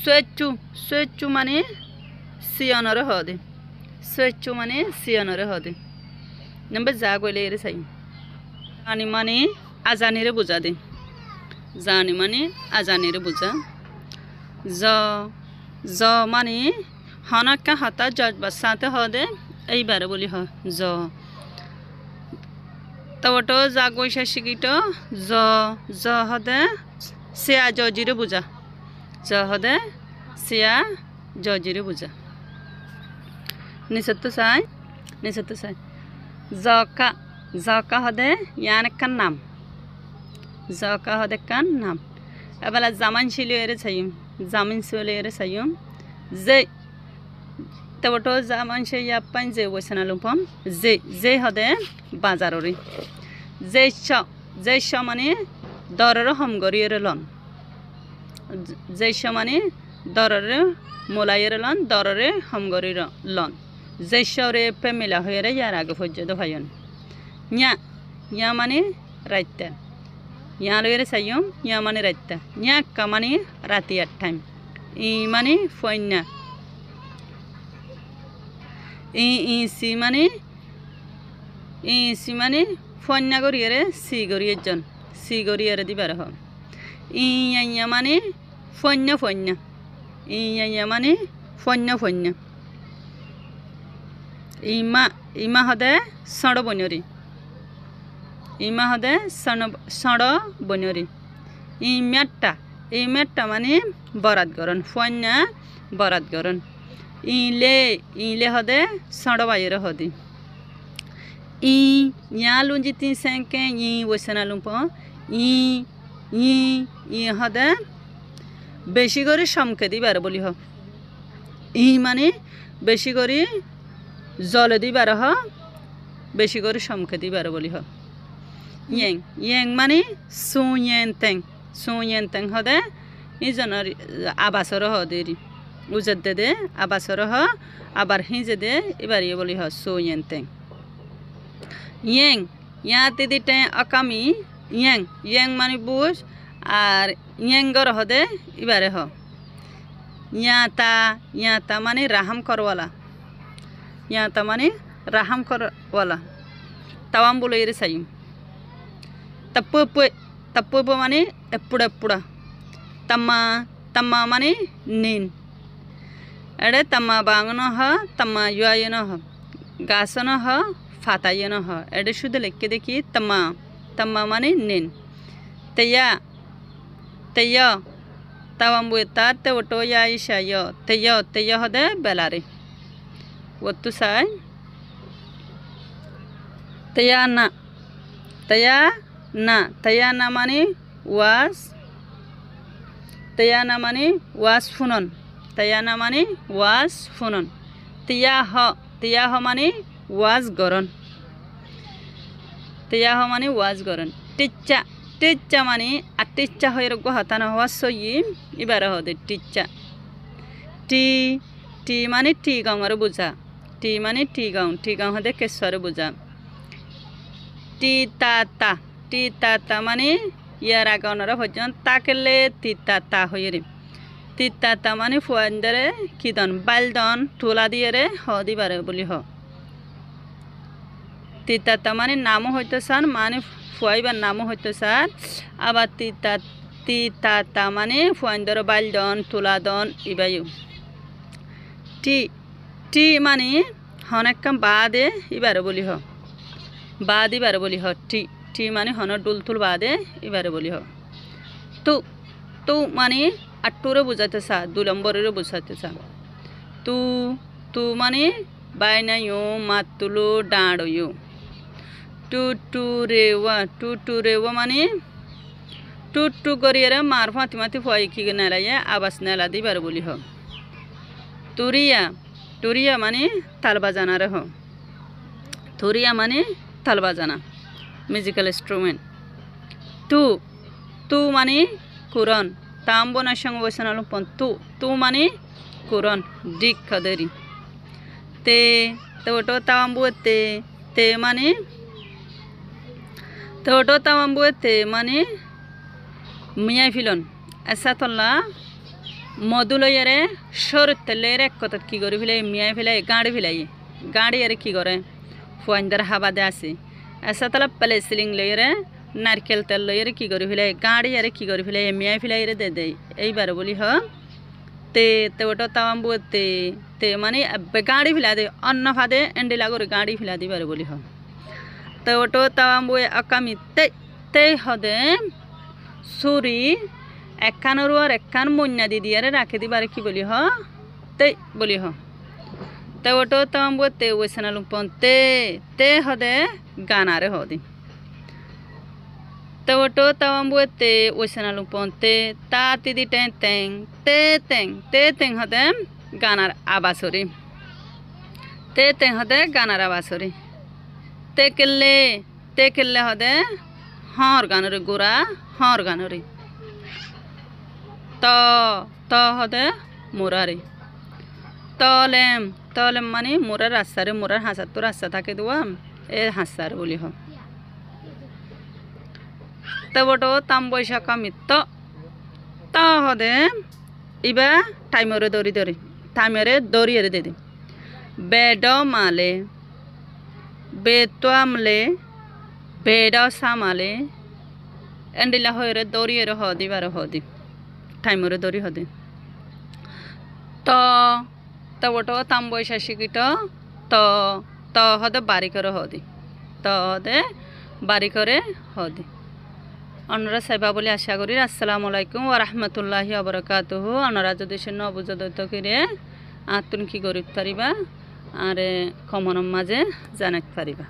Suechu মানে সিয়নরে হদে সুয়েচু মানে সিয়নরে হদে নম্বর যা কইলে এর চাই জানি মানে আজানিরে বুঝা দে জানি মানে আজানিরে বুঝা জ জ মানে হনাক্কা হতা জজ বাসাতে হদে এইবারে বলি হ জ তবটো যা কইসা শিকিত জ জ হদে সিয়া জজিরে বুঝা জ হদে সিয়া জজিরে বুঝা নিচতো চাই জকা হদে ইয়ান কান নাম জকা হদে কান নাম এবেলা জামান ছিল এর চাইম জামিন ছিল এর চাইম যে তবটো জামান সে ইয়াপান যে বসনা লুপম যে হদে বাজাররে যে মানে দরের হমগরিয়ের লন যে মানে দরের মোলাইয়ের লন দরের হমগরির লন যে শরে পেমিলা হয়ে ইয়ার আগে পর্যন্ত ভাইন ইয়া মানে রাইতা ইয়া লইরে চাইম ইয়া মানে রাইতা ইয়া কা মানে রাতি 8 টাইম ই মানে ফয়না ই সি মানে ফয়না গরিয়ে সি গরিয়ে জন সি গরিয়ে দিবার হ ইয়া মানে ফয়না ইয়া মানে ফয়না ইমা হদে সড় বনরি ইমা হদে সড় বনরি ইমেটটা মানে বরাত গরন ফয়না বরাত গরন ইলে হদে সড় বাইরে হদি ইয়া লুঞ্জি 3 5 ই ওসনা লুম্প ই হদে বেশি করে সমকে দিবার বলি হ ই মানে বেশি করে জলে দিবার হ বেশি করে সমকে দিবার বলি হ ইয়েং মানে সুয়েন তেং হদে ইজনের আবাসর হ দেরি উজত দে আবাসর হ আবার হিজে দে এবার ইয়ে বলি হ সুয়েন তেং ইয়া দিতে আকামি ইয়েং মানে বুঝ আর ইয়েঙ্গর হদে এবারে হ ইয়াতা মানে রাহাম করওয়ালা ইয়াতা মানে রাহাম করওয়ালা তাওয়াম বলে এর চাইম তপ্প মানে এপুড়া তম্মা মানে নিন এড়ে তম্মা বাঙন হ তম্মা ইয়ন হ গাছন হ ফাতায়ন হ এড়ে শুধু লেখকে দেখি তম্মা মানে নিন তেয়া তাওয়াম বুয়েতা তে ওটো ইয়া ইশা তেয়া হদে বেলারে ওত্তু সাই তেয়া না মানে ওয়াজ ফুনন তিয়া হ মানে ওয়াজ গরন টিচ্চা মানে আর টিচ্চা হয়ে গহাতানো হওয়া সই এবার হদে টিচ্চা টি মানে টি গাঁর বুঝা টি মানে টি গাঁও হদে কেশ্বর বুঝা টি তা মানে ইয়ার আগানোর ভজন তাকেলে তা হয়ে রে তা মানে ফুয়ানদারে কিদন বালদন তোলা দিয়ে রে হ দিবারে বলি হ তা মানে নামও হইতো সান মানে ফুয়াইবার নামও হইতো সার আবার তা মানে ফুয়ানদার বালদন তোলাদন ইবায়ু টি মানে হনেকাম বাদে এবারে বলি হ বাদ এবারে বলি হ টি মানে হন ডুলতুল বাদে এবারে বলি হ তু মানে আট্টুরে বুঝাইতে চা 2 নম্বরেরও বুঝাইতে চা তু মানে বাইনাইও মাতুলো ডাঁড়ইও টু রেওয়া মানে টু করিয়ে মার ফাতি ফুয়াই কি নেলাইয়ে আবাস নেলা দিবার বলি হ তুরিয়া মানে তাল বাজানারে হ তুরিয়া মানে তাল বাজানা মিউজিক্যাল ইনস্ট্রুমেন্ট তু মানে কুরন তাম্বনার সঙ্গে বসে নালো তু মানে কুরন ডিক খদেরি ওটো তাম্বু তে মানে ওটো তাম্বু মানে মিয়া ফিলন এসা তল্লা মধু লইয়ারে সরুত তেলের এক কথাত কি করে ফেলাই মিয়াই ফেলাই গাড়ি আরে কি করে ফুয়াইন্দার হাবাদে আছে এসা তালা প্লে সিলিং লইয়ারে নারকেল তেল লইয়ারে কি করে ফেলাই গাড়ি আরে কি করে ফেলাই মিয়াই ফেলাই রে দে এইবার বলি হ te ওটা তাওয়াম্বু te মানে গাড়ি ফেলা দে অন্য ফাদে এন্ডিলা করে গাড়ি ফেলা দিবার বলি হ te ওটা তাওয়াম্বু আকামি te হদে সুরি একখানর আর একখান মন্যা দি দিয়ারে রাখে দিবারে কি বলি হ তে বলি হ te ওটা তাওয়াম্বু te ওইসানা লুম্পন te হদে গানারে হদি te ওটা তাওয়াম্বু te ওইসানা লুম্পন te ta ti di te teng হদে গানার আবাসরি হদে গানার আবাসরি te কেললে হদে হর গানরে গোরা হর গানরে त হদে মোরারে তলেম মানে মোরার রাস্তারে মোরার হাসার তো রাস্তা থাকে দোয়া এ হাসার বলি হ তবটো তাম বৈশাখ মিত্ত ত হদে ইবা টাইমরে দড়ি দে দে বেড মালে বেতোয়ামলে বেড সামালে এন্ডিলা হয়ে দড়িয়ে হদিবার হদি টাইমরে দড়ি হদি তবটো তাম বৈশা শিকিট ত হদে বাড়ি করে হদি হদে বাড়ি করে হদি অন্যরা সাইবা বলে আশা করি। আসসালামু আলাইকুম ওয়া রাহমাতুল্লাহি ওয়া বারাকাতুহু। অন্যরা যদি সে নবুঝ দৈত করে আতুন কি করিতে পারিবা আর কমনের মাঝে জানাতে পারিবা।